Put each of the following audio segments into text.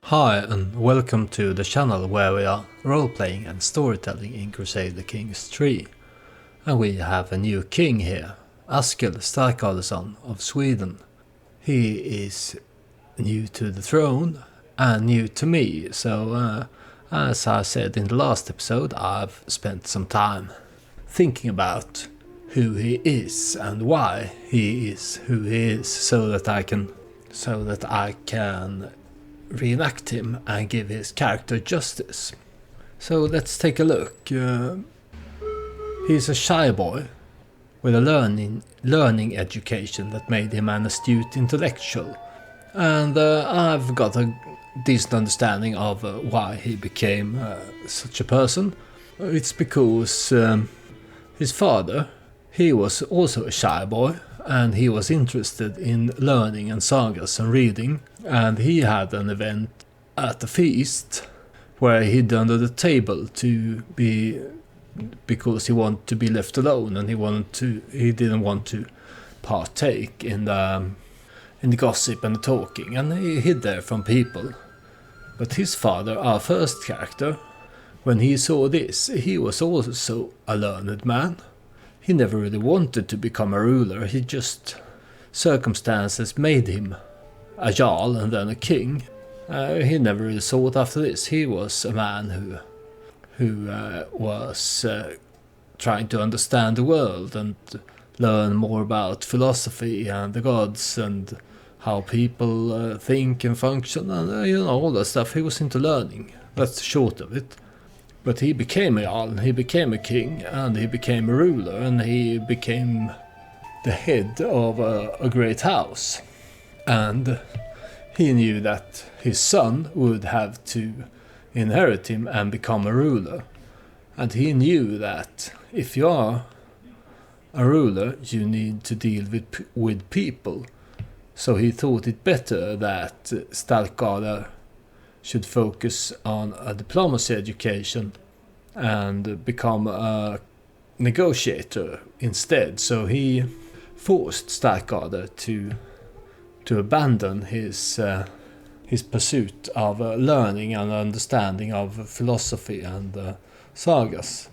Hi and welcome to the channel where we are roleplaying and storytelling in Crusader Kings 3. And we have a new king here, Askell, Starkardeson of Sweden. He is new to the throne and new to me, so as I said in the last episode, I've spent some time thinking about who he is and why he is who he is, so that I can reenact him and give his character justice. So let's take a look. He's a shy boy with a learning education that made him an astute intellectual, and I've got a decent understanding of why he became such a person. It's because his father, he was also a shy boy, and he was interested in learning and sagas and reading, and he had an event at the feast where he hid under the table because he wanted to be left alone, and he didn't want to partake in the gossip and the talking, and he hid there from people. But his father, our first character, when he saw this, he was also a learned man. He never really wanted to become a ruler, circumstances made him a jarl and then a king. He never really sought after this. He was a man who was trying to understand the world and learn more about philosophy and the gods and how people think and function and all that stuff. He was into learning. That's the short of it. But he became a jarl, he became a king, and he became a ruler, and he became the head of a great house. And he knew that his son would have to inherit him and become a ruler. And he knew that if you are a ruler, you need to deal with people. So he thought it better that Starkarder should focus on a diplomacy education and become a negotiator instead. So he forced Starkarder to abandon his pursuit of learning and understanding of philosophy and sagas,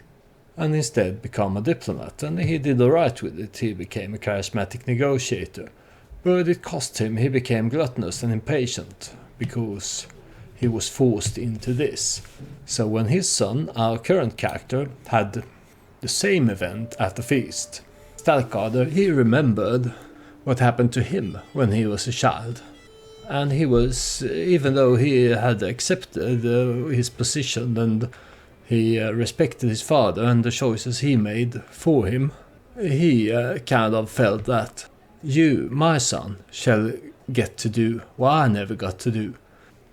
and instead become a diplomat. And he did alright with it. He became a charismatic negotiator, but it cost him. He became gluttonous and impatient because he was forced into this. So when his son, our current character, had the same event at the feast, Starkarder, he remembered what happened to him when he was a child. And he was, even though he had accepted his position and he respected his father and the choices he made for him, he kind of felt that you, my son, shall get to do what I never got to do.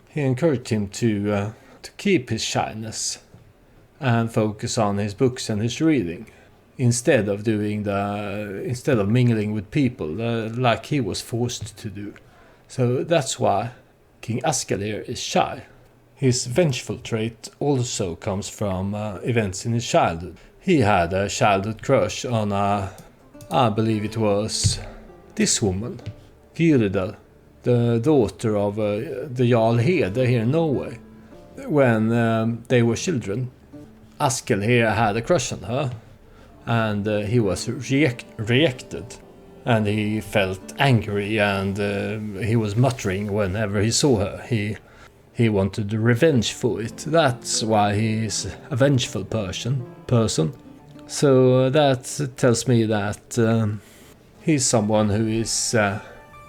He encouraged him to keep his shyness and focus on his books and his reading instead of mingling with people like he was forced to do. So that's why King Askell here is shy. His vengeful trait also comes from events in his childhood. He had a childhood crush on I believe it was this woman, Gyridal, the daughter of the Jarl Hede here in Norway. When they were children, Askell here had a crush on her, and he was rejected, and he felt angry, and he was muttering whenever he saw her. He wanted revenge for it. That's why he is a vengeful person. So that tells me that he's someone who is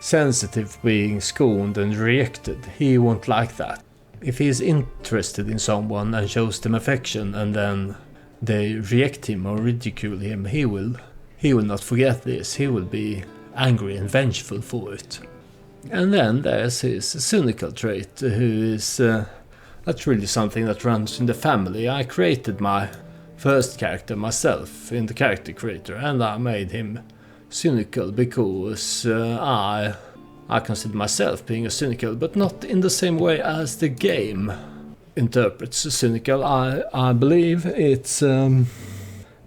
sensitive, being scorned and rejected. He won't like that. If he's interested in someone and shows them affection and then they reject him or ridicule him, he will not forget this. He will be angry and vengeful for it. And then there's his cynical trait, who is that's really something that runs in the family. I created my first character myself in the character creator, and I made him cynical because I consider myself being a cynical, but not in the same way as the game interprets cynical. I believe it's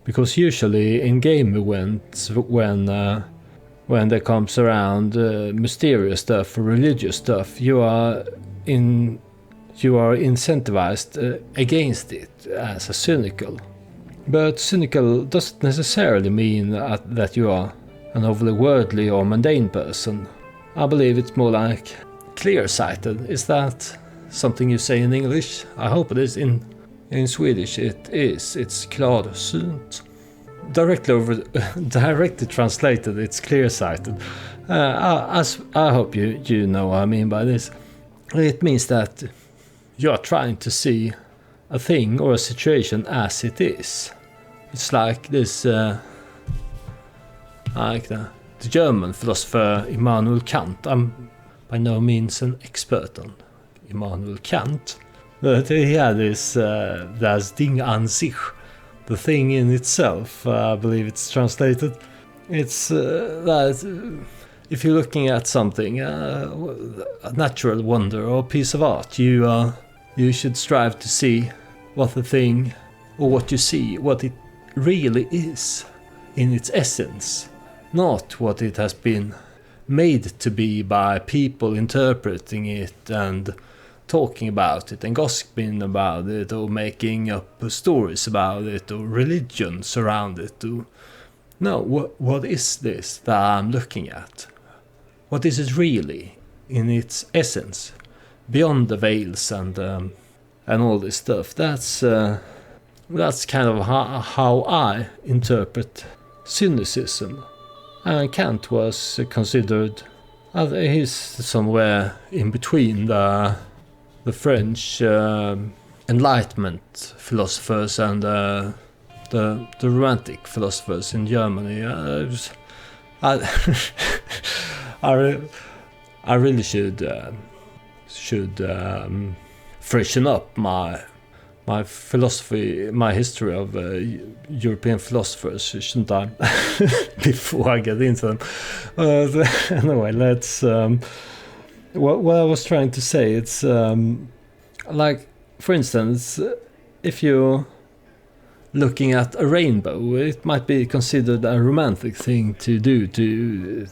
because usually in game events, when there comes around mysterious stuff or religious stuff, you are in you are incentivized against it as a cynical. But cynical doesn't necessarily mean that you are an overly worldly or mundane person. I believe it's more like clear-sighted. Is that something you say in English? I hope it is. In Swedish it is. It's klarsynt. Directly translated, it's clear-sighted. I hope you know what I mean by this. It means that you are trying to see a thing or a situation as it is. It's like this, like the German philosopher Immanuel Kant. I'm by no means an expert on Immanuel Kant, but he had this das Ding an sich, the thing in itself. I believe it's translated. It's that if you're looking at something, a natural wonder or a piece of art, you should strive to see what the thing or what you see, what it really is in its essence, not what it has been made to be by people interpreting it and talking about it and gossiping about it or making up stories about it or religions around it. No, what is this that I'm looking at? What is it really in its essence, beyond the veils and all this stuff? That's kind of how I interpret cynicism. And Kant was considered, he's somewhere in between the French Enlightenment philosophers and the Romantic philosophers in Germany. I really should freshen up my philosophy, my history of European philosophers, shouldn't I? Before I get into them. Anyway, let's. What I was trying to say, it's like, for instance, if you're looking at a rainbow, it might be considered a romantic thing to do, to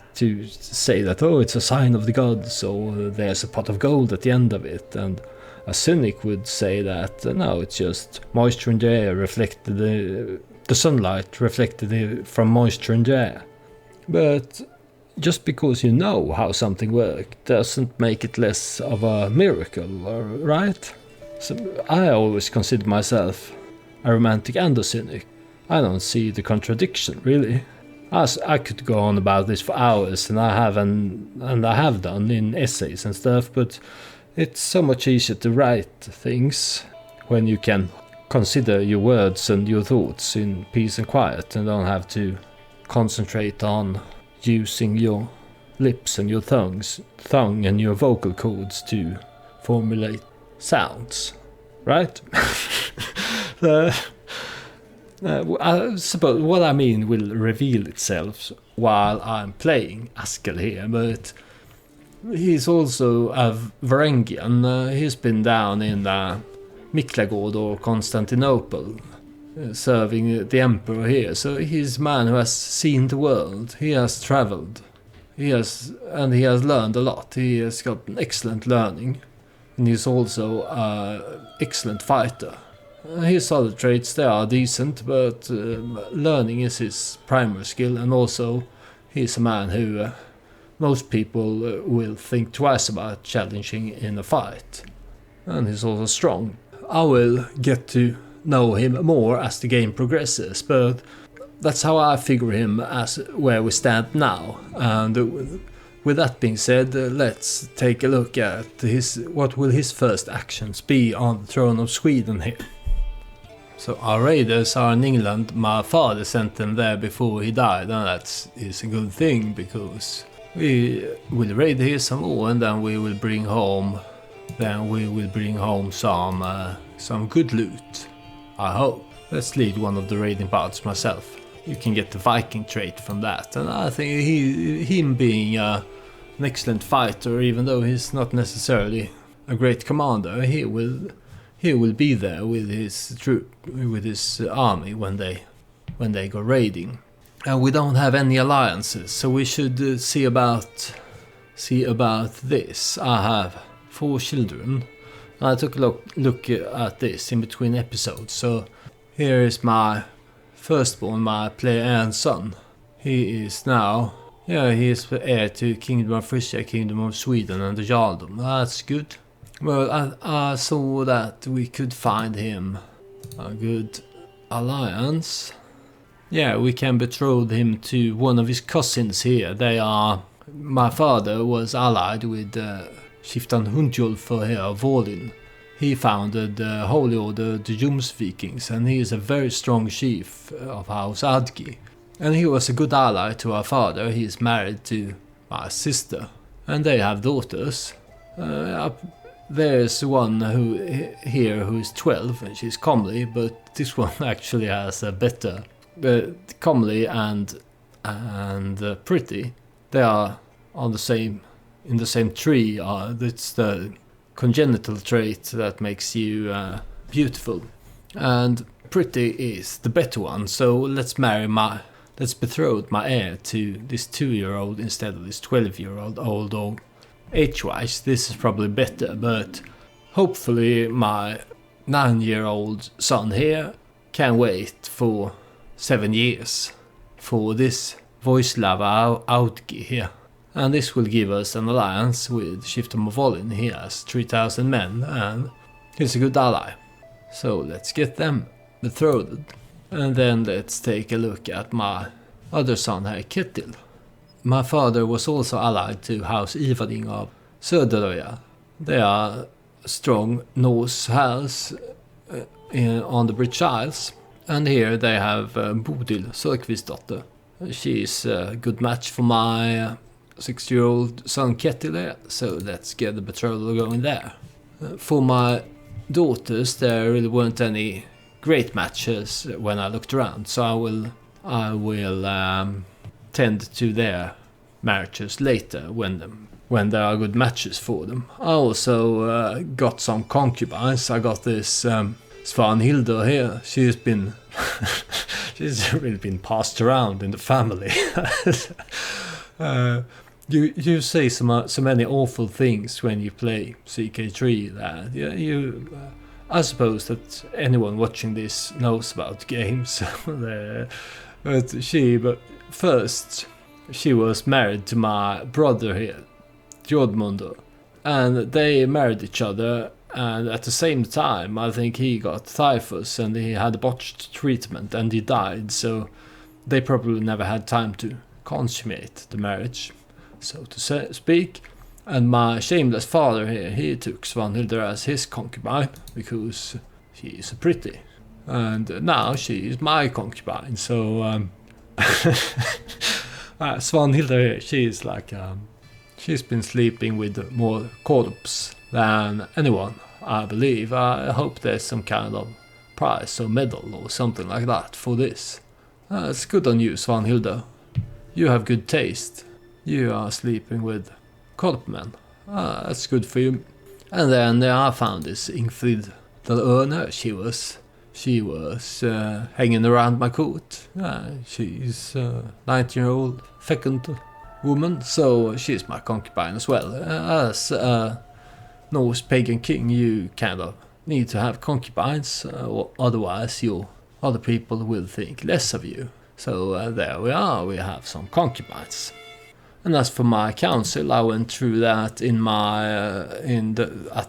say that, oh, it's a sign of the gods, or there's a pot of gold at the end of it, and a cynic would say that no, it's just moisture in the air reflected, the sunlight reflected from moisture in the air. But just because you know how something works doesn't make it less of a miracle, right? So I always consider myself a romantic and a cynic. I don't see the contradiction, really. I could go on about this for hours, and I have done in essays and stuff, but it's so much easier to write things when you can consider your words and your thoughts in peace and quiet and don't have to concentrate on using your lips and your tongue and your vocal cords to formulate sounds, right? I suppose what I mean will reveal itself while I'm playing Askell here, but he's also a Varangian. He's been down in Miklagård or Constantinople, serving the emperor here. So he's a man who has seen the world. He has travelled. He has learned a lot. He has got an excellent learning, and he's also an excellent fighter. His other traits, they are decent, but learning is his primary skill, and also he's a man who most people will think twice about challenging in a fight. And he's also strong. I will get to know him more as the game progresses, but that's how I figure him as where we stand now. And with that being said, let's take a look at what will his first actions be on the throne of Sweden here. So our raiders are in England. My father sent them there before he died, and that is a good thing, because we will raid here some more, and then we will bring home some good loot, I hope. Let's lead one of the raiding parts myself. You can get the Viking trait from that, and I think him being an excellent fighter, even though he's not necessarily a great commander, he will be there with his army when they go raiding. And we don't have any alliances, so we should see about this. I have 4 children, I took a look at this in between episodes. So here is my firstborn, my player and son. He is now, he is the heir to Kingdom of Frisia, Kingdom of Sweden and the Jarldom. That's good. Well, I saw that we could find him a good alliance. Yeah, we can betroth him to one of his cousins here. My father was allied with Skiftan Hundjolfur here of Volin. He founded the Holy Order, the Vikings, and he is a very strong chief of House Adgi. And he was a good ally to our father. He is married to my sister, and they have daughters. There's one who is 12, and she's comely, but this one actually has a better comely and pretty. They are in the same tree. It's the congenital trait that makes you beautiful, and pretty is the better one. So let's betroth my heir to this 2-year-old instead of this 12-year-old. Although age-wise this is probably better, but hopefully my 9-year-old son here can wait for 7 years for this Voislava Outgi here. And this will give us an alliance with Skiftan of Volin. He has 3,000 men and he's a good ally. So let's get them betrothed. And then let's take a look at my other son here, Ketil. My father was also allied to House Ivading of Söderöja. They are a strong Norse house on the British Isles. And here they have Bodil Sörkvistdotter. She's a good match for my 6-year-old son Ketil there. So let's get the betrothal going there. For my daughters, there really weren't any great matches when I looked around. So I will tend to their marriages later when there are good matches for them. I also got some concubines. I got this Svanhilda here. She's really been passed around in the family. You say so many awful things when you play CK3 that I suppose that anyone watching this knows about games. But first she was married to my brother here, Jodmundo, and they married each other. And at the same time, I think he got typhus and he had a botched treatment and he died. So they probably never had time to consummate the marriage, so to speak. And my shameless father here, he took Svanhilda as his concubine because she is pretty. And now she is my concubine. So Svanhilda here, she's been sleeping with more corpse than anyone, I believe. I hope there's some kind of prize or medal or something like that for this. It's good on you, Svanhilda. You have good taste. You are sleeping with corpsmen. That's good for you. And then I found this Ingfrid the Örne. She was hanging around my court. She's a 19-year-old fecund woman, so she's my concubine as well. As a Norse pagan king, you kind of need to have concubines, or otherwise other people will think less of you. So there we are, we have some concubines. And as for my council, I went through that at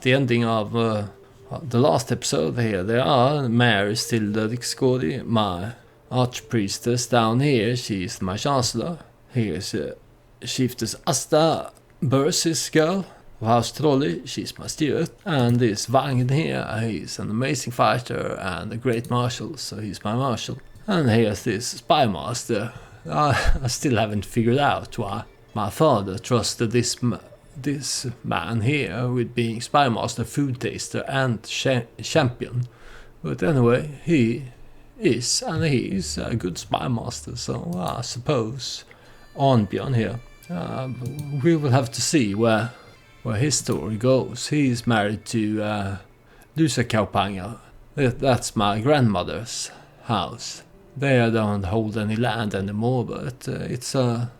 the ending of the last episode. Here they are. Mayor is still the Dixgodi. My archpriestess down here, she's my chancellor. Here's Chiefess Asta Bursis girl of House Trolli, she's my steward. And this Vagn here, he's an amazing fighter and a great marshal, so he's my marshal. And here's this spy master. I still haven't figured out why my father trusted this man here with being spy master, food taster and champion. But anyway, he is, and he's a good spy master, so I suppose Arnbjörn here. We will have to see where his story goes. He's married to Lusa Kaupanga. That's my grandmother's house. They don't hold any land anymore, but it's a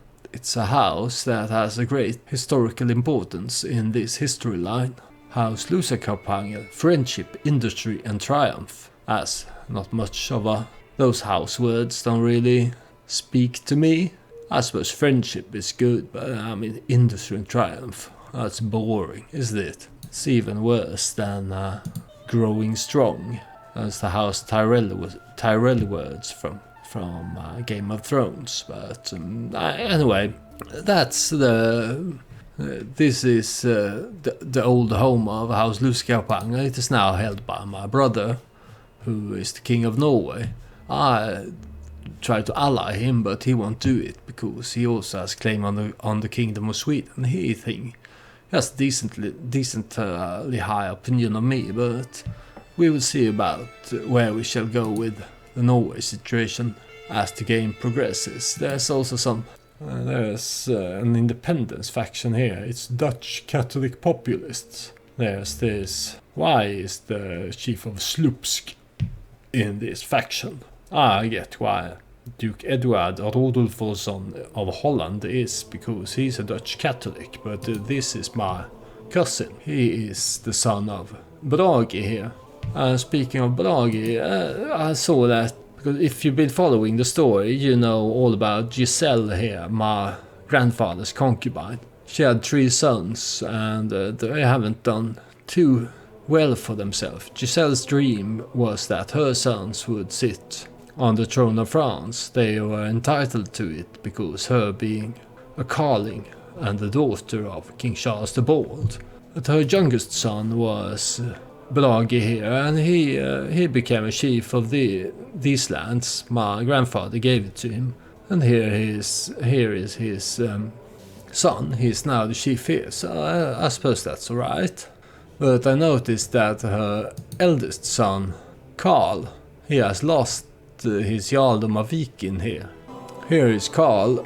house that has a great historical importance in this history line. House Korp, friendship, industry and triumph. As not much of those house words don't really speak to me. I suppose friendship is good, but I mean industry and triumph, that's boring, isn't it? It's even worse than growing strong. That's the House Tyrell words from Game of Thrones. But anyway, that's this is the old home of House Korp. It is now held by my brother, who is the King of Norway. I tried to ally him, but he won't do it because he also has claim on the Kingdom of Sweden. He has decently high opinion of me, but we will see about where we shall go with the Norway situation as the game progresses. There's also there's an independence faction here. It's Dutch Catholic populists. There's this. Why is the chief of Slupsk in this faction? I get why Duke Edward Rodolfsson of Holland is, because he's a Dutch Catholic, but this is my cousin. He is the son of Brage here. Speaking of Brage, I saw that, because if you've been following the story, you know all about Giselle here, my grandfather's concubine. She had 3 sons, and they haven't done too well for themselves. Giselle's dream was that her sons would sit on the throne of France. They were entitled to it because her being a Carling and the daughter of King Charles the Bald. But her youngest son was Brage here, and he became a chief of these lands. My grandfather gave it to him, and here is his son. He's now the chief here, so I suppose that's alright. But I noticed that her eldest son, Carl, he has lost his Jarldom of Viking here. Here is Carl,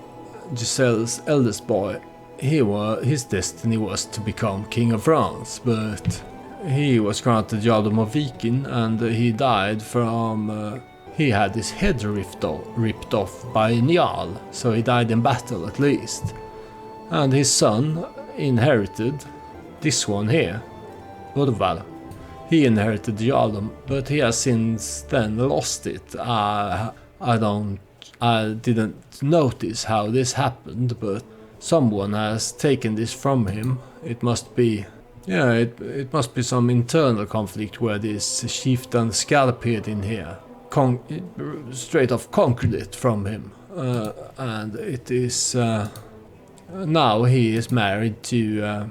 Giselle's eldest boy. His destiny was to become king of France, but he was granted Jarldom of Viking, and he died from. He had his head ripped off by a Jarl, so he died in battle at least. And his son inherited this one here, Urval. He inherited the Jarldom, but he has since then lost it. I didn't notice how this happened, but someone has taken this from him. It must be, it must be some internal conflict where this chieftain Skarphed in here straight off conquered it from him, and it is now he is married to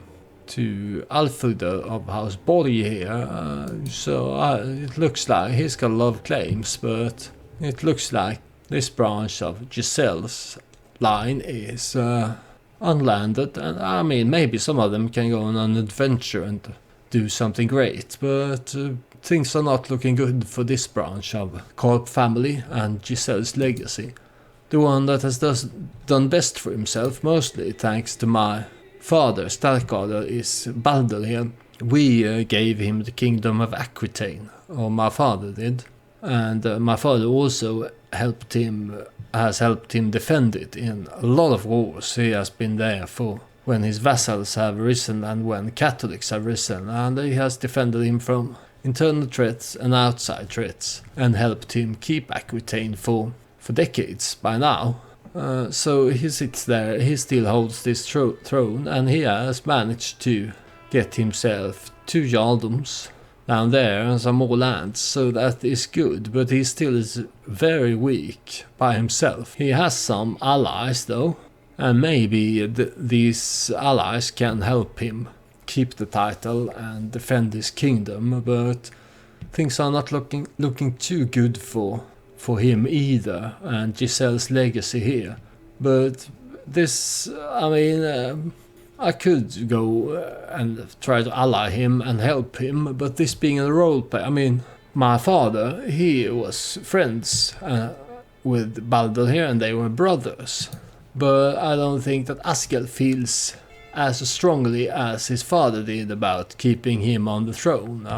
Alfrida of House Borg here, so it looks like he's got a lot of claims, but it looks like this branch of Giselle's line is unlanded, and I mean maybe some of them can go on an adventure and do something great, but things are not looking good for this branch of Korp family and Giselle's legacy. The one that has done best for himself, mostly thanks to my father, Starkadr, is Balder here. We gave him the kingdom of Aquitaine, or my father did, and my father also has helped him defend it in a lot of wars. He has been there for when his vassals have risen and when Catholics have risen, and he has defended him from internal threats and outside threats, and helped him keep Aquitaine for decades by now. So he sits there, he still holds this throne, and he has managed to get himself 2 jarldoms down there and some more lands, so that is good, but he still is very weak by himself. He has some allies though, and maybe these allies can help him keep the title and defend his kingdom, but things are not looking too good for him either, and Giselle's legacy here. But this, I mean, I could go and try to ally him and help him, but this being a roleplay, I mean, my father, he was friends with Balder here, and they were brothers. But I don't think that Askell feels as strongly as his father did about keeping him on the throne.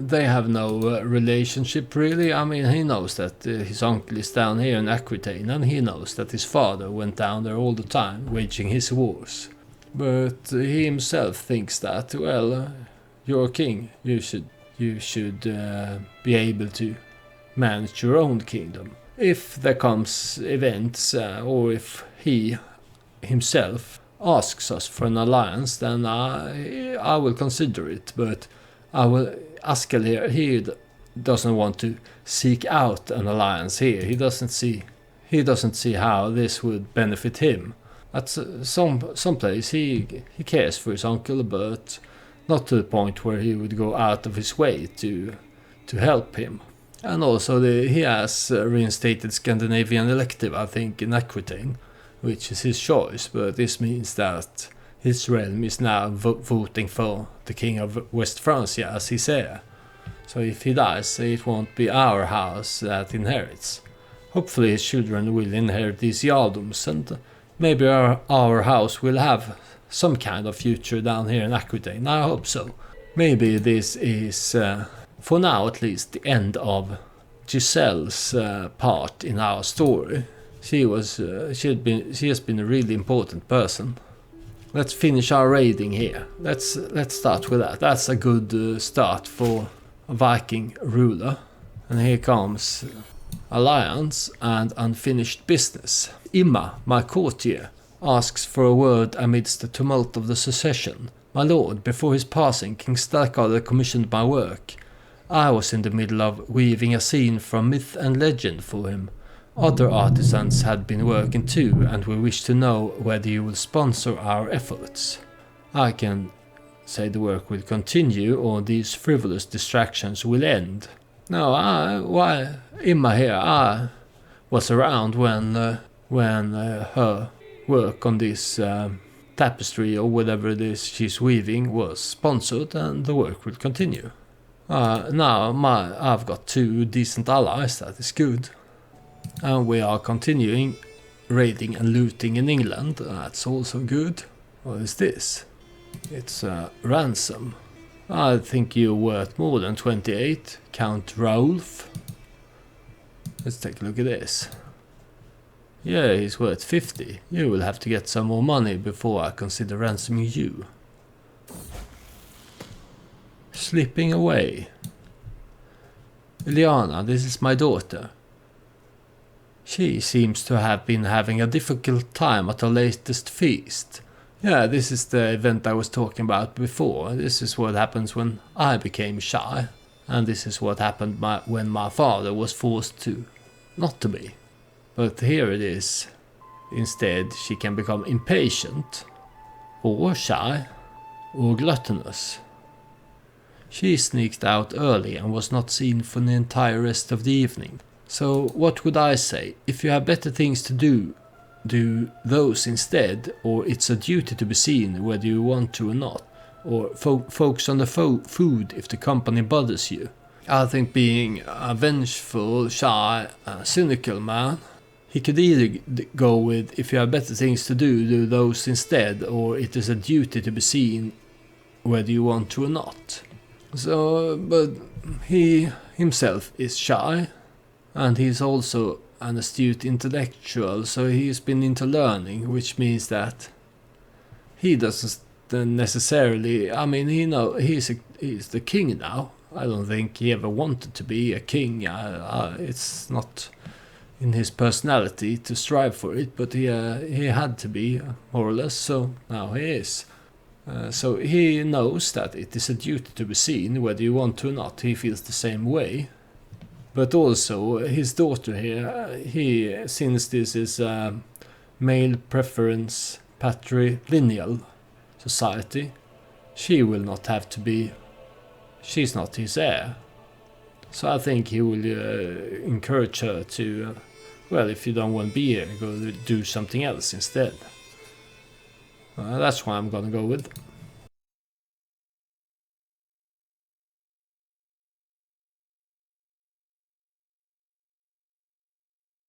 They have no relationship really. I mean, he knows that his uncle is down here in Aquitaine, and he knows that his father went down there all the time, waging his wars. But he himself thinks that, well, you're a king, you should be able to manage your own kingdom. If there comes events, or if he himself asks us for an alliance, then I will consider it. But Askell here, he doesn't want to seek out an alliance here. He doesn't see how this would benefit him. At some place he cares for his uncle, but not to the point where he would go out of his way to help him. And also he has reinstated Scandinavian elective, I think, in Aquitaine, which is his choice, but this means that his realm is now voting for the king of West Francia as his heir. So if he dies, it won't be our house that inherits. Hopefully his children will inherit these jarldoms, and maybe our house will have some kind of future down here in Aquitaine. I hope so. Maybe this is, for now at least, the end of Giselle's part in our story. She has been a really important person. Let's finish our raiding here. Let's start with that. That's a good start for a Viking ruler. And here comes alliance and unfinished business. Imma, my courtier, asks for a word amidst the tumult of the succession. My lord, before his passing, King Starkadr commissioned my work. I was in the middle of weaving a scene from myth and legend for him. Other artisans had been working too, and we wish to know whether you will sponsor our efforts. I can say the work will continue, or these frivolous distractions will end. No, Imma here, I was around when her work on this tapestry or whatever it is she's weaving was sponsored, and the work will continue. Now I've got 2 decent allies, that is good. And we are continuing raiding and looting in England, that's also good. What is this? It's a ransom. I think you're worth more than 28, Count Rolf. Let's take a look at this. Yeah, he's worth 50. You will have to get some more money before I consider ransoming you. Slipping away. Ileana, this is my daughter. She seems to have been having a difficult time at her latest feast. Yeah, this is the event I was talking about before. This is what happens when I became shy. And this is what happened when my father was forced to not to be. But here it is. Instead, she can become impatient, or shy, or gluttonous. She sneaked out early and was not seen for the entire rest of the evening. So what would I say? If you have better things to do those instead, or it's a duty to be seen whether you want to or not. Or focus on the food if the company bothers you. I think being a vengeful, shy, cynical man, he could either go with if you have better things to do those instead, or it is a duty to be seen whether you want to or not. So, but he himself is shy, and he's also an astute intellectual, so he's been into learning, which means that he doesn't necessarily, I mean, he's the king now. I don't think he ever wanted to be a king. It's not in his personality to strive for it, but he had to be, more or less, so now he is. So he knows that it is a duty to be seen, whether you want to or not. He feels the same way. But also, his daughter here, since this is a male preference patrilineal society, she will not have to be, she's not his heir. So I think he will encourage her to, well, if you don't want to be here, go do something else instead. That's what I'm gonna go with.